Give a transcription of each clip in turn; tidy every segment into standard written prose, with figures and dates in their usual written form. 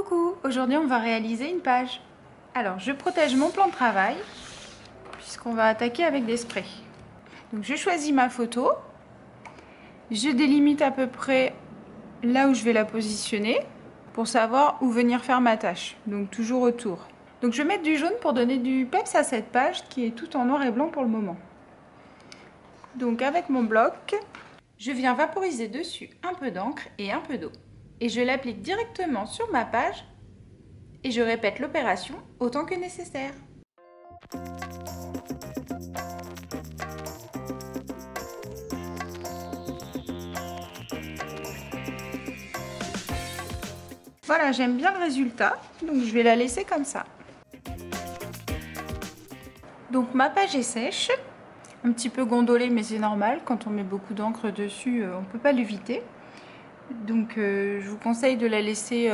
Coucou, aujourd'hui on va réaliser une page. Alors je protège mon plan de travail puisqu'on va attaquer avec des sprays. Donc je choisis ma photo, je délimite à peu près là où je vais la positionner pour savoir où venir faire ma tâche, donc toujours autour. Donc je vais mettre du jaune pour donner du peps à cette page qui est tout en noir et blanc pour le moment. Donc avec mon bloc, je viens vaporiser dessus un peu d'encre et un peu d'eau. Et je l'applique directement sur ma page et je répète l'opération autant que nécessaire. Voilà, j'aime bien le résultat, donc je vais la laisser comme ça. Donc ma page est sèche, un petit peu gondolée, mais c'est normal, quand on met beaucoup d'encre dessus, on ne peut pas l'éviter. Donc je vous conseille de la laisser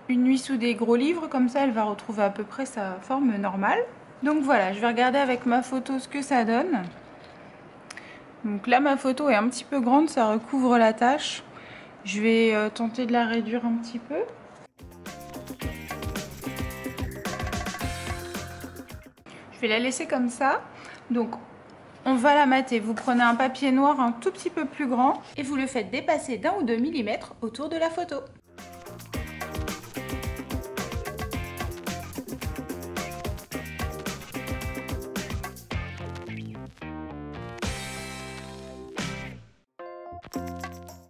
une nuit sous des gros livres, comme ça elle va retrouver à peu près sa forme normale. Donc voilà, je vais regarder avec ma photo ce que ça donne. Donc là ma photo est un petit peu grande, ça recouvre la tâche. Je vais tenter de la réduire un petit peu. Je vais la laisser comme ça. Donc on va la mater. Vous prenez un papier noir un tout petit peu plus grand et vous le faites dépasser d'1 ou 2 mm autour de la photo.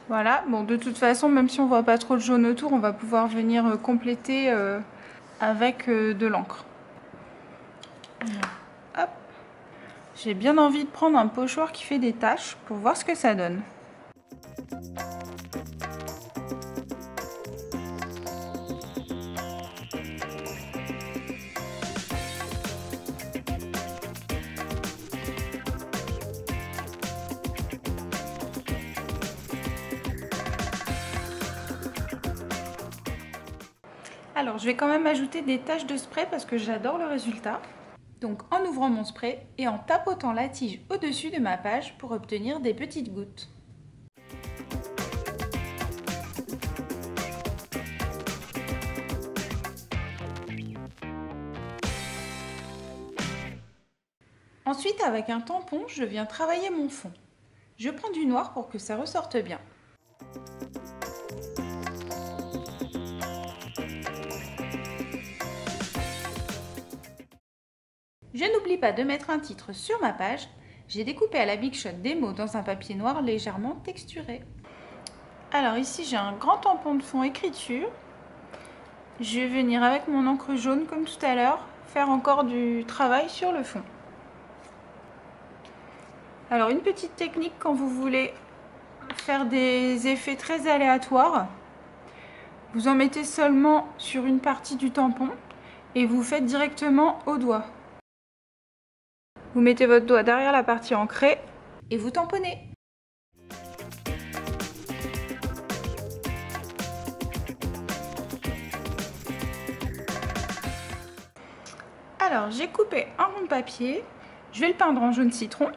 Voilà, bon de toute façon, même si on voit pas trop le jaune autour, on va pouvoir venir compléter avec de l'encre. Hop. J'ai bien envie de prendre un pochoir qui fait des taches pour voir ce que ça donne. Alors je vais quand même ajouter des taches de spray parce que j'adore le résultat. Donc en ouvrant mon spray et en tapotant la tige au-dessus de ma page pour obtenir des petites gouttes. Ensuite, avec un tampon, je viens travailler mon fond. Je prends du noir pour que ça ressorte bien. Je n'oublie pas de mettre un titre sur ma page. J'ai découpé à la Big Shot des mots dans un papier noir légèrement texturé. Alors ici, j'ai un grand tampon de fond écriture. Je vais venir avec mon encre jaune, comme tout à l'heure, faire encore du travail sur le fond. Alors une petite technique quand vous voulez faire des effets très aléatoires, vous en mettez seulement sur une partie du tampon et vous faites directement au doigt. Vous mettez votre doigt derrière la partie ancrée et vous tamponnez. Alors j'ai coupé un rond de papier, je vais le peindre en jaune citron.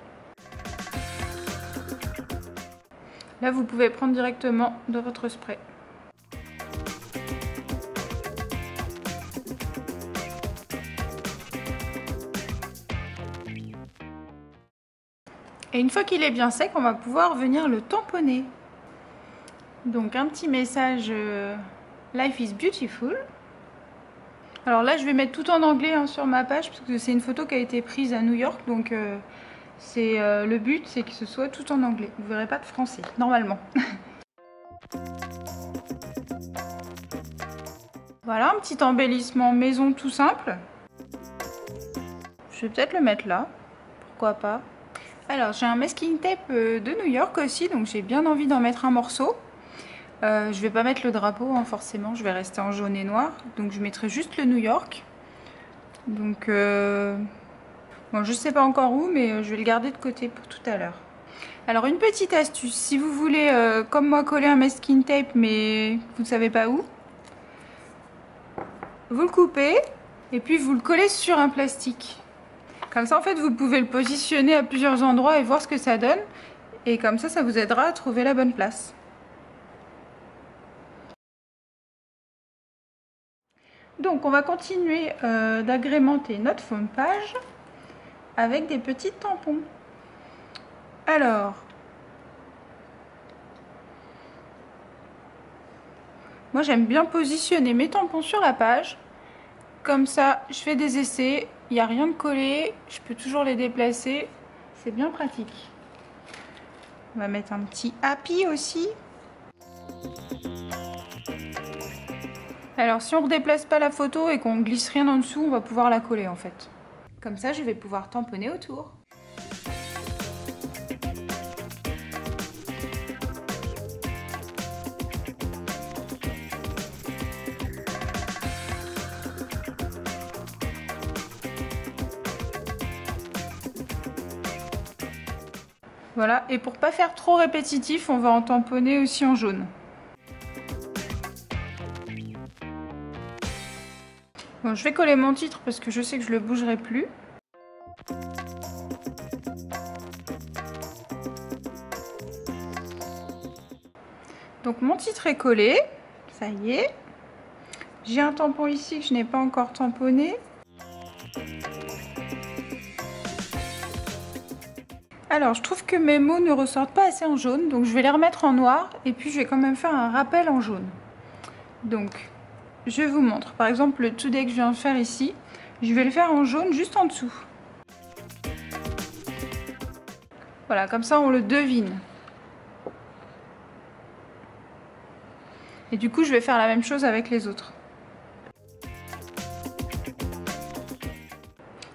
Là vous pouvez prendre directement de votre spray. Et une fois qu'il est bien sec, on va pouvoir venir le tamponner. Donc un petit message Life is beautiful. Alors là je vais mettre tout en anglais sur ma page parce que c'est une photo qui a été prise à New York, donc le but c'est que ce soit tout en anglais. Vous verrez pas de français normalement. Voilà un petit embellissement maison tout simple. Je vais peut-être le mettre là, pourquoi pas. Alors j'ai un masking tape de New York aussi, donc j'ai bien envie d'en mettre un morceau. Je vais pas mettre le drapeau forcément, je vais rester en jaune et noir, donc je mettrai juste le New York. Donc bon, je sais pas encore où, mais je vais le garder de côté pour tout à l'heure. Alors une petite astuce, si vous voulez comme moi coller un masking tape mais vous ne savez pas où, vous le coupez et puis vous le collez sur un plastique. Comme ça, en fait, vous pouvez le positionner à plusieurs endroits et voir ce que ça donne. Et comme ça vous aidera à trouver la bonne place. Donc on va continuer d'agrémenter notre fond de page avec des petits tampons. Alors, moi j'aime bien positionner mes tampons sur la page. Comme ça, je fais des essais, il n'y a rien de collé, je peux toujours les déplacer. C'est bien pratique. On va mettre un petit happy aussi. Alors si on ne redéplace pas la photo et qu'on ne glisse rien en dessous, on va pouvoir la coller en fait. Comme ça, je vais pouvoir tamponner autour. Voilà, et pour pas faire trop répétitif, on va en tamponner aussi en jaune. Bon, je vais coller mon titre parce que je sais que je le bougerai plus. Donc mon titre est collé, ça y est. J'ai un tampon ici que je n'ai pas encore tamponné. Alors je trouve que mes mots ne ressortent pas assez en jaune, donc je vais les remettre en noir et puis je vais quand même faire un rappel en jaune. Donc je vous montre, par exemple le Today que je viens de faire ici, je vais le faire en jaune juste en dessous. Voilà, comme ça on le devine. Et du coup je vais faire la même chose avec les autres.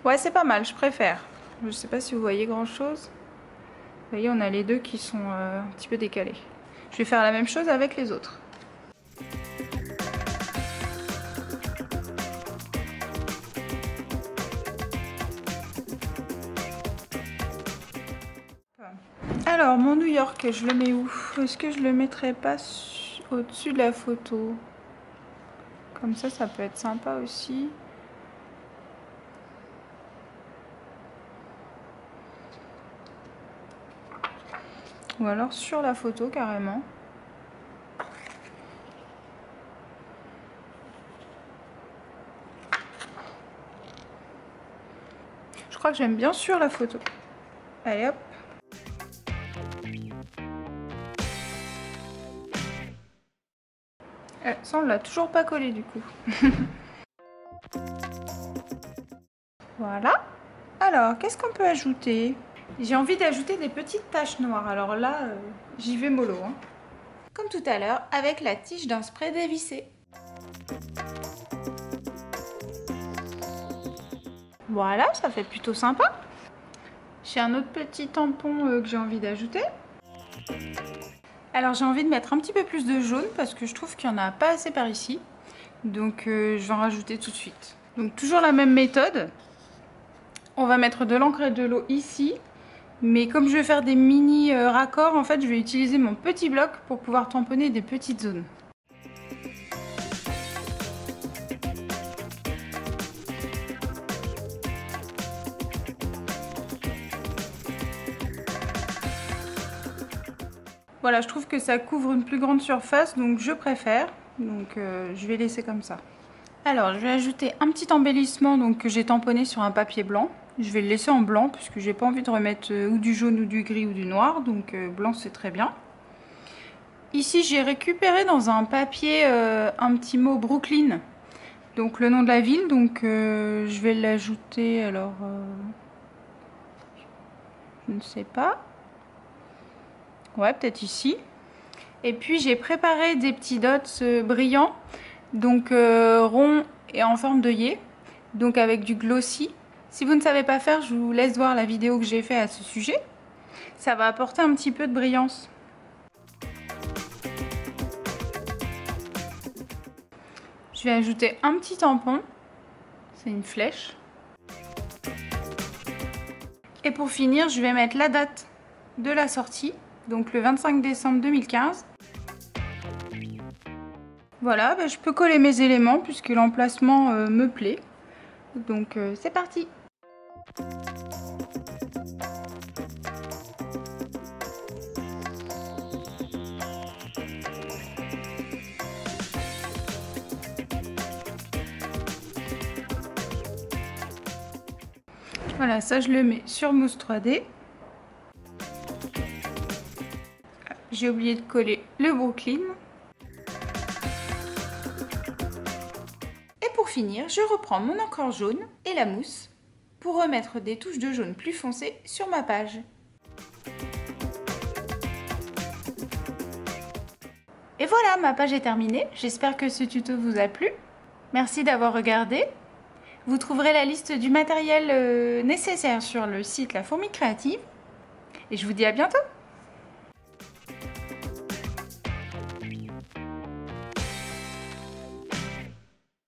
Ouais, c'est pas mal, je préfère. Je sais pas si vous voyez grand chose. Vous voyez, on a les deux qui sont un petit peu décalés. Je vais faire la même chose avec les autres. Alors, mon New York, je le mets où? Est-ce que je le mettrais pas au-dessus de la photo? Comme ça peut être sympa aussi. Ou alors sur la photo carrément. Je crois que j'aime bien sur la photo. Allez hop. Ça on l'a toujours pas collé du coup. Voilà. Alors qu'est-ce qu'on peut ajouter? J'ai envie d'ajouter des petites taches noires. Alors là, j'y vais mollo. Hein. Comme tout à l'heure, avec la tige d'un spray dévissé. Voilà, ça fait plutôt sympa. J'ai un autre petit tampon que j'ai envie d'ajouter. Alors j'ai envie de mettre un petit peu plus de jaune parce que je trouve qu'il n'y en a pas assez par ici. Donc je vais en rajouter tout de suite. Donc toujours la même méthode. On va mettre de l'encre et de l'eau ici. Mais comme je vais faire des mini raccords, en fait je vais utiliser mon petit bloc pour pouvoir tamponner des petites zones. Voilà, je trouve que ça couvre une plus grande surface, donc je préfère. Donc je vais laisser comme ça. Alors je vais ajouter un petit embellissement donc, que j'ai tamponné sur un papier blanc. Je vais le laisser en blanc puisque j'ai pas envie de remettre ou du jaune ou du gris ou du noir. Donc blanc c'est très bien. Ici j'ai récupéré dans un papier un petit mot Brooklyn. Donc le nom de la ville. Donc je vais l'ajouter alors... je ne sais pas. Ouais, peut-être ici. Et puis j'ai préparé des petits dots brillants, donc ronds et en forme d'œillet, donc avec du glossy. Si vous ne savez pas faire, je vous laisse voir la vidéo que j'ai faite à ce sujet. Ça va apporter un petit peu de brillance. Je vais ajouter un petit tampon, c'est une flèche. Et pour finir, je vais mettre la date de la sortie. Donc le 25 décembre 2015. Voilà, je peux coller mes éléments puisque l'emplacement me plaît. Donc c'est parti. Voilà, ça je le mets sur mousse 3D. J'ai oublié de coller le Brooklyn. Et pour finir, je reprends mon encre jaune et la mousse pour remettre des touches de jaune plus foncé sur ma page. Et voilà, ma page est terminée. J'espère que ce tuto vous a plu. Merci d'avoir regardé. Vous trouverez la liste du matériel nécessaire sur le site La Fourmi Créative. Et je vous dis à bientôt!